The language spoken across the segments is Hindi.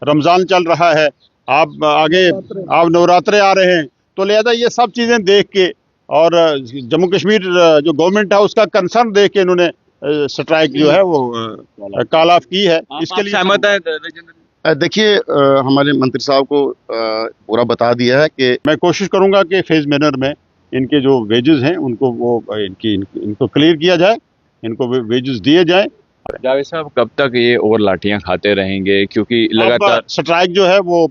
रमज़ान चल रहा है, आप आगे आप नवरात्रे आ रहे हैं, तो लिहाजा ये सब चीज़ें देख के और जम्मू कश्मीर जो गवर्नमेंट है उसका कंसर्न देख के इन्होंने स्ट्राइक जो है वो कॉल ऑफ की है। इसके लिए सहमत है? देखिए, हमारे मंत्री साहब को पूरा बता दिया है कि मैं कोशिश करूंगा कि फेज मैनर में इनके जो वेजेस हैं उनको इनको क्लियर किया जाए, इनको वेजेस दिए जाए। जावेद साहब, कब तक ये और लाठियां खाते रहेंगे? क्योंकि लगातार स्ट्राइक जो है वो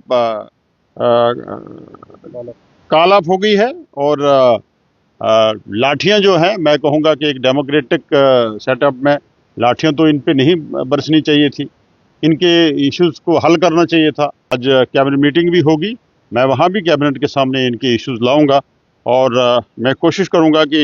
कॉल ऑफ हो गई है और लाठियां जो हैं, मैं कहूंगा कि एक डेमोक्रेटिक सेटअप में लाठियां तो इन पे नहीं बरसनी चाहिए थी, इनके इश्यूज को हल करना चाहिए था। आज कैबिनेट मीटिंग भी होगी, मैं वहां भी कैबिनेट के सामने इनके इश्यूज लाऊंगा और मैं कोशिश करूंगा कि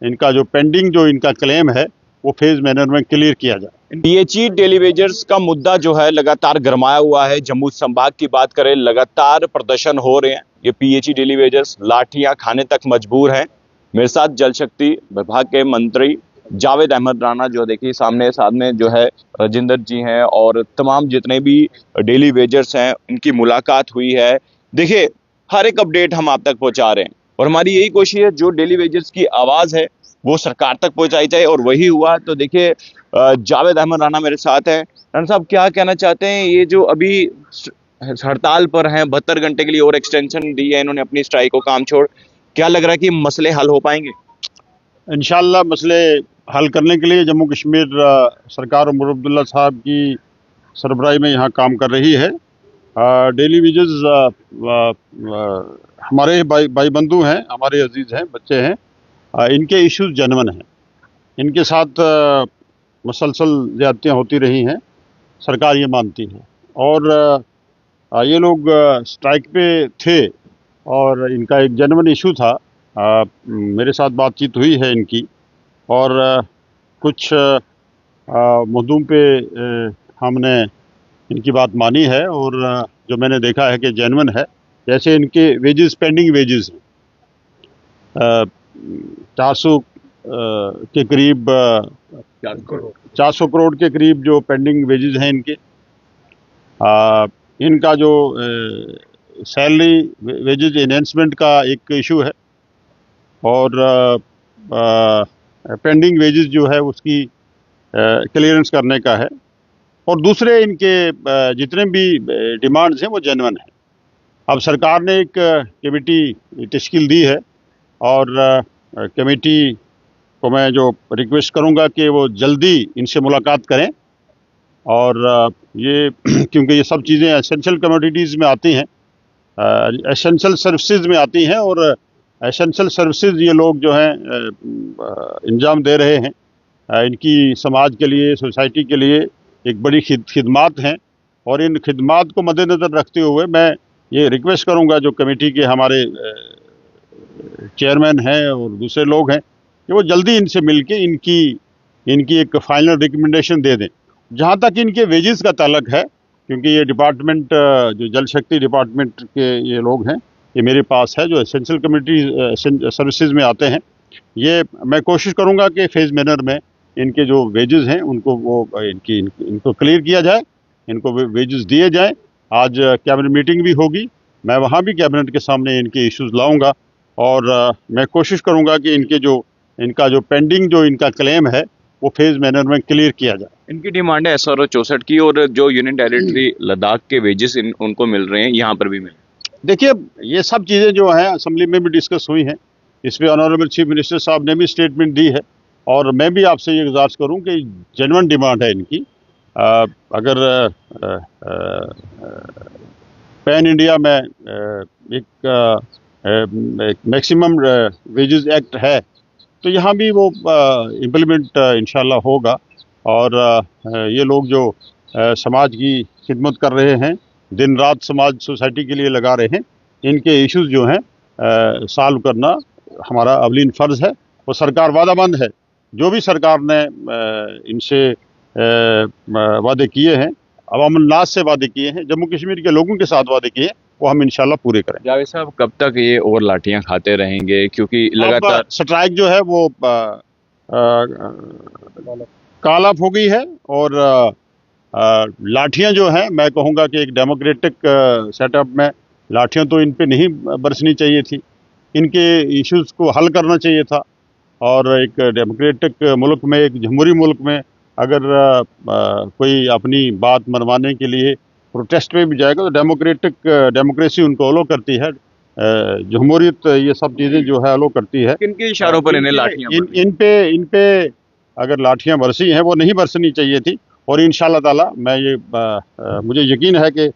इनका जो पेंडिंग जो इनका क्लेम है वो फेज मैनर में क्लियर किया जाए। पीएचई टेलीवेजर्स का मुद्दा जो है लगातार गरमाया हुआ है। जम्मू संभाग की बात करें, लगातार प्रदर्शन हो रहे हैं। ये पीएचई टेलीवेजर्स लाठियां खाने तक मजबूर हैं। मेरे साथ जल शक्ति विभाग के मंत्री जावेद अहमद राणा जो देखिए सामने साथ में जो है राजेंद्र जी हैं और तमाम जितने भी डेली वेजर्स हैं उनकी मुलाकात हुई है। देखिए, हर एक अपडेट हम आप तक पहुंचा रहे हैं और हमारी यही कोशिश है जो डेली वेजर्स की आवाज है वो सरकार तक पहुंचाई जाए और वही हुआ। तो देखिए, जावेद अहमद राणा मेरे साथ हैं। राणा साहब, क्या कहना चाहते हैं? ये जो अभी हड़ताल पर हैं, 72 घंटे के लिए और एक्सटेंशन दी है इन्होंने अपनी स्ट्राइक को, काम छोड़, क्या लग रहा है कि मसले हल हो पाएंगे? इंशाल्लाह मसले हल करने के लिए जम्मू कश्मीर सरकार उमर अब्दुल्ला साहब की सरबराही में यहाँ काम कर रही है। डेली वेजेस हमारे भाई बंधु हैं, हमारे अजीज हैं, बच्चे हैं, इनके इश्यूज जेन्युइन हैं। इनके साथ मुसलसल ज़्यादतियाँ होती रही हैं, सरकार ये मानती है और ये लोग स्ट्राइक पे थे और इनका एक जेन्युइन इशू था। मेरे साथ बातचीत हुई है इनकी और कुछ मुद्दों पे हमने इनकी बात मानी है और जो मैंने देखा है कि जेन्युइन है। जैसे इनके वेजेस, पेंडिंग वेजेस 400 के करीब 400 करोड़ के करीब जो पेंडिंग वेजेस हैं इनके। इनका जो सैलरी वेजेस एनहेंसमेंट का एक इशू है और पेंडिंग वेजेस जो है उसकी क्लियरेंस करने का है और दूसरे इनके जितने भी डिमांड्स हैं वो जेन्युइन है। अब सरकार ने एक कमेटी तश्कील दी है और कमेटी को मैं जो रिक्वेस्ट करूंगा कि वो जल्दी इनसे मुलाकात करें और ये क्योंकि ये सब चीज़ें एसेंशियल कमोडिटीज़ में आती हैं, एसेंशियल सर्विसेज में आती हैं और एसेंशियल सर्विसेज ये लोग जो हैं इंजाम दे रहे हैं, इनकी समाज के लिए, सोसाइटी के लिए एक बड़ी खिदमात हैं और इन खिदमात को मद्देनज़र रखते हुए मैं ये रिक्वेस्ट करूंगा जो कमेटी के हमारे चेयरमैन हैं और दूसरे लोग हैं कि वो जल्दी इनसे मिलके इनकी एक फाइनल रिकमेंडेशन दे दें। जहाँ तक इनके वेजेस का ताल्लुक है, क्योंकि ये डिपार्टमेंट जो जल शक्ति डिपार्टमेंट के ये लोग हैं, ये मेरे पास है जो एसेंशियल कम्युनिटी सर्विसेज में आते हैं, ये मैं कोशिश करूंगा कि फेज मैनर में इनके जो वेजेस हैं उनको इनको क्लियर किया जाए, इनको वेजेस दिए जाए। आज कैबिनेट मीटिंग भी होगी, मैं वहाँ भी कैबिनेट के सामने इनके इश्यूज लाऊंगा और मैं कोशिश करूंगा कि इनका जो पेंडिंग जो इनका क्लेम है वो फेज मैनर में क्लियर किया जाए। इनकी डिमांड है SRO 64 की और जो यूनियन टेरिटरी लद्दाख के वेजेस उनको मिल रहे हैं, यहाँ पर भी मिल। देखिए, ये सब चीज़ें जो हैं असेंबली में भी डिस्कस हुई हैं, इस पर ऑनरेबल चीफ मिनिस्टर साहब ने भी स्टेटमेंट दी है और मैं भी आपसे ये गुजारिश करूं कि जेन्युइन डिमांड है इनकी। अगर पैन इंडिया में एक मैक्सिमम वेजेस एक्ट है तो यहाँ भी वो इम्प्लीमेंट इंशाल्लाह होगा और ये लोग जो समाज की खिदमत कर रहे हैं, दिन रात समाज सोसाइटी के लिए लगा रहे हैं, इनके इश्यूज जो हैं सॉल्व करना हमारा अवलीन फ़र्ज़ है और सरकार वादामंद है। जो भी सरकार ने इनसे वादे किए हैं, अवामुल नास से वादे किए हैं, जम्मू कश्मीर के लोगों के साथ वादे किए हैं, वो हम इंशाल्लाह पूरे करें। जावेद साहब, कब तक ये और लाठियां खाते रहेंगे? क्योंकि लगातार स्ट्राइक जो है वो कॉल ऑफ हो गई है और लाठियां जो हैं, मैं कहूँगा कि एक डेमोक्रेटिक सेटअप में लाठियां तो इन पे नहीं बरसनी चाहिए थी। इनके इश्यूज को हल करना चाहिए था। और एक डेमोक्रेटिक मुल्क में, एक जमहूरी मुल्क में अगर कोई अपनी बात मनवाने के लिए प्रोटेस्ट में भी जाएगा तो डेमोक्रेसी उनको अलो करती है। जमहूरियत ये सब चीज़ें जो है अलो करती है। किनके इशारों पर इन्हें लाठियां इन पे अगर लाठियां बरसी हैं वो नहीं बरसनी चाहिए थी। और इंशाअल्लाह ताला मुझे यकीन है कि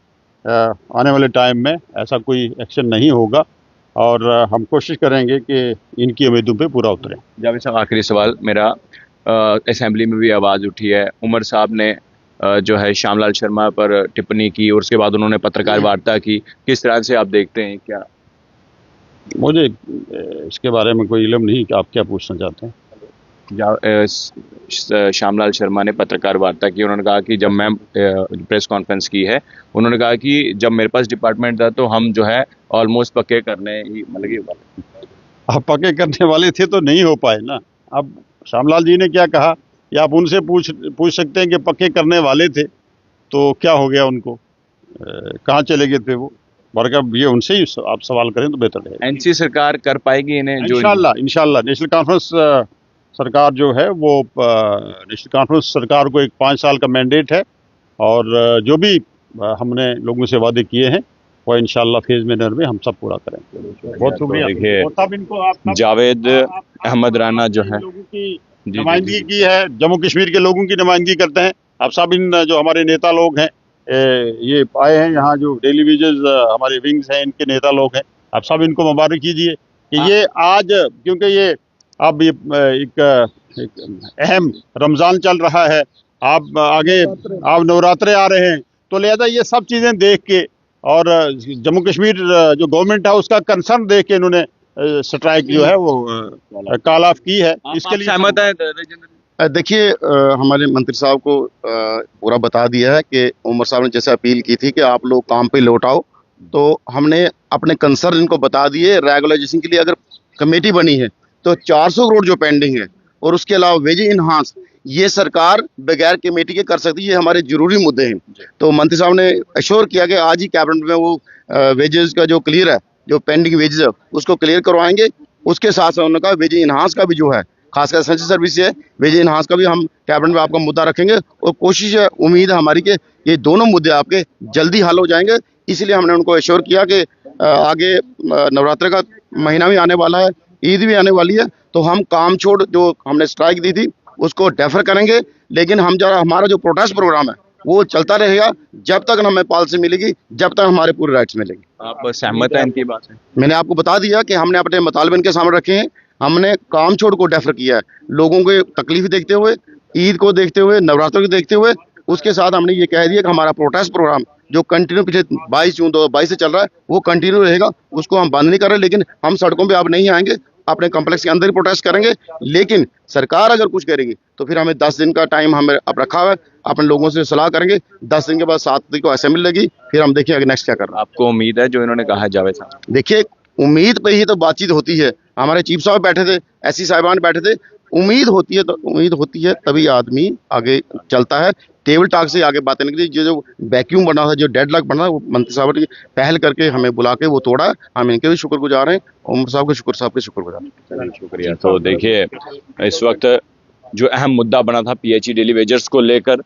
आने वाले टाइम में ऐसा कोई एक्शन नहीं होगा और हम कोशिश करेंगे कि इनकी उम्मीदों पे पूरा उतरें। जावेद साहब, आखिरी सवाल मेरा, असेंबली में भी आवाज़ उठी है, उमर साहब ने जो है श्यामलाल शर्मा पर टिप्पणी की और उसके बाद उन्होंने पत्रकार वार्ता की, किस तरह से आप देखते हैं? क्या मुझे इसके बारे में कोई इल्म नहीं कि आप क्या पूछना चाहते हैं। श्यामलाल शर्मा ने पत्रकार वार्ता की, उन्होंने कहा कि जब मैं प्रेस कॉन्फ्रेंस की है, उन्होंने कहा कि जब मेरे पास डिपार्टमेंट था तो हम जो है ऑलमोस्ट पक्के करने ही आप पक्के करने वाले थे तो नहीं हो पाए ना। अब श्यामलाल जी ने क्या कहा या आप उनसे पूछ सकते हैं कि पक्के करने वाले थे तो क्या हो गया उनको, कहाँ चले गए थे वो। बरकब ये उनसे ही आप सवाल करें तो बेहतर है। एनसी सरकार कर पाएगी इन्हें? इंशाल्लाह नेशनल कॉन्फ्रेंस सरकार जो है वो नेशनल कॉन्फ्रेंस सरकार को एक 5 साल का मैंडेट है और जो भी हमने लोगों से वादे किए हैं वो इंशाल्लाह फेज मैनर में हम सब पूरा करेंगे। बहुत शुक्रिया। देखिए, जावेद अहमद राना जो है लोगों की नुमाइंदगी की है, जम्मू कश्मीर के लोगों की नुमाइंदगी करते हैं। आप सब इन जो हमारे नेता लोग हैं ये आए हैं यहाँ, जो डेली वेजेस हमारे विंग्स हैं इनके नेता लोग हैं, आप सब इनको मुबारक कीजिए कि ये आज, क्योंकि ये अब ये एक अहम रमज़ान चल रहा है, आप आगे आप नवरात्रे आ रहे हैं, तो लिहाजा ये सब चीज़ें देख के और जम्मू कश्मीर जो गवर्नमेंट है उसका कंसर्न देख के इन्होंने स्ट्राइक जो है वो कॉल ऑफ की है। इसके लिए सहमत है? देखिए, हमारे मंत्री साहब को पूरा बता दिया है कि उमर साहब ने जैसे अपील की थी कि आप लोग काम पे लौट आओ, तो हमने अपने कंसर्न इनको बता दिए। रेगुलाइजेशन के लिए अगर कमेटी बनी है तो 400 करोड़ जो पेंडिंग है और उसके अलावा वेज इनहांस, ये सरकार बगैर कमेटी के कर सकती है। ये हमारे जरूरी मुद्दे हैं। तो मंत्री साहब ने अश्योर किया कि आज ही कैबिनेट में वो वेजेस का जो क्लियर है, जो पेंडिंग वेजेस है उसको क्लियर करवाएंगे। उसके साथ साथ उन्होंने कहा वेज इनहांस का भी जो है, खासकर एसेंशियल सर्विस है, वेज इनहांस का भी हम कैबिनेट में आपका मुद्दा रखेंगे और कोशिश है, उम्मीद है हमारी कि ये दोनों मुद्दे आपके जल्दी हल हो जाएंगे। इसलिए हमने उनको अश्योर किया कि आगे नवरात्र का महीना भी आने वाला है, ईद भी आने वाली है, तो हम काम छोड़ जो हमने स्ट्राइक दी थी उसको डेफर करेंगे। लेकिन हमारा जो प्रोटेस्ट प्रोग्राम है वो चलता रहेगा जब तक हमें पॉलिसी मिलेगी, जब तक हमारे पूरे राइट्स मिलेंगे। आप सहमत हैं इनकी बात से? मैंने आपको बता दिया कि हमने अपने मुतालबे इनके सामने रखे हैं। हमने काम छोड़ को डेफर किया है, लोगों के तकलीफ देखते हुए, ईद को देखते हुए, नवरात्र को देखते हुए। उसके साथ हमने ये कह दिया कि हमारा प्रोटेस्ट प्रोग्राम जो कंटिन्यू पिछले 22 जून 2022 से चल रहा है वो कंटिन्यू रहेगा, उसको हम बंद नहीं कर रहे। लेकिन हम सड़कों पे अब नहीं आएंगे, अपने कॉम्प्लेक्स के अंदर ही प्रोटेस्ट करेंगे। लेकिन सरकार अगर कुछ करेगी तो फिर हमें 10 दिन का टाइम हमें अब रखा हुआ है, अपने लोगों से सलाह करेंगे। 10 दिन के बाद 7 तारीख को असेंबली लगी, फिर हम देखेंगे नेक्स्ट क्या करना है। आपको उम्मीद है जो इन्होंने कहा है जावेद साहब? देखिए, उम्मीद पे ही तो बातचीत होती है। हमारे चीफ साहब बैठे थे, एससी साहिबान बैठे थे। उम्मीद होती है तभी आदमी आगे चलता है। टेबल टॉक से आगे बातें निकली। जो वैक्यूम बना था, जो डेडलॉक बना था, वो मंत्री साहब ने पहल करके हमें बुला के वो तोड़ा। हम इनके भी शुक्रगुजार हैं, उमर साहब के शुक्रगुजार हैं। शुक्रिया। तो देखिए, इस वक्त जो अहम मुद्दा बना था पीएचई डेली वेजर्स को लेकर,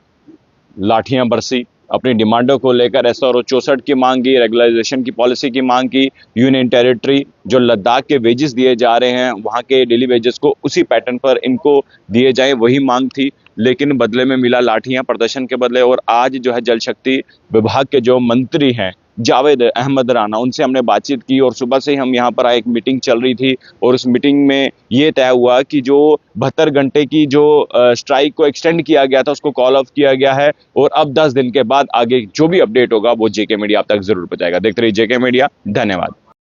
लाठियां बरसी, अपनी डिमांडों को लेकर SRO 64 की मांग की, रेगुलराइजेशन की पॉलिसी की मांग की, यूनियन टेरिटरी जो लद्दाख के वेजेस दिए जा रहे हैं वहाँ के डेली वेजेस को उसी पैटर्न पर इनको दिए जाएं, वही मांग थी। लेकिन बदले में मिला लाठियां प्रदर्शन के बदले। और आज जो है जल शक्ति विभाग के जो मंत्री हैं जावेद अहमद राना, उनसे हमने बातचीत की और सुबह से ही हम यहाँ पर आए, एक मीटिंग चल रही थी और उस मीटिंग में ये तय हुआ कि जो 72 घंटे की जो स्ट्राइक को एक्सटेंड किया गया था उसको कॉल ऑफ किया गया है और अब 10 दिन के बाद आगे जो भी अपडेट होगा वो JK मीडिया आप तक जरूर पहुंचाएगा। देखते रहिए JK मीडिया। धन्यवाद।